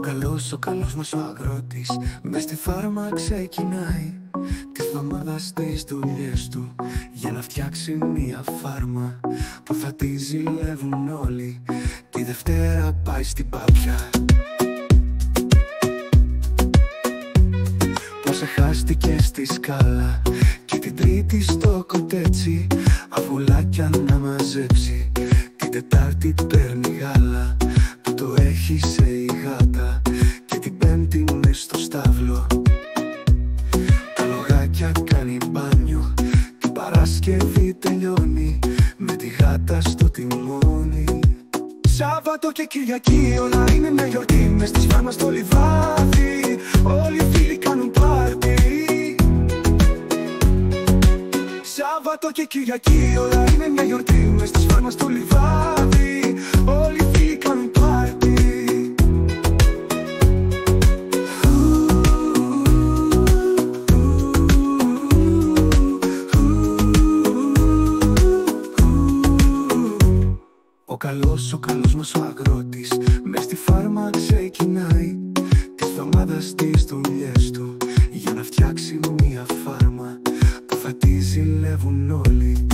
Ο καλός μας ο αγρότης μες στη φάρμα ξεκινάει τη βδομάδα στις δουλειές του για να φτιάξει μια φάρμα που θα τη ζηλεύουν όλοι. Τη Δευτέρα πάει στην πάπια, πως εχάστηκε στη σκάλα, και την Τρίτη στο κοτέτσι αβουλάκια να μαζέψει. Την Τετάρτη παίρνει γάλα που το έχει σε η γάτα, και την Πέμπτη μες στο στάβλο τα λογάκια κάνει μπάνιο. Την Παρασκευή τελειώνει με τη γάτα στο τιμόνι. Σάββατο και Κυριακή όλα είναι μια γιορτή μες της φάρμας στο λιβάδι. Όλοι οι φίλοι κάνουν πάρτι. Σάββατο και Κυριακή όλα είναι μια γιορτή μες της φάρμας στο λιβάδι. Όλοι οι φίλοι κάνουν πάρτι. Ο καλός μας ο αγρότης μες στη φάρμα ξεκινάει τη βδομάδα στις δουλειές του για να φτιάξει μια φάρμα που θα τη ζηλεύουν όλοι.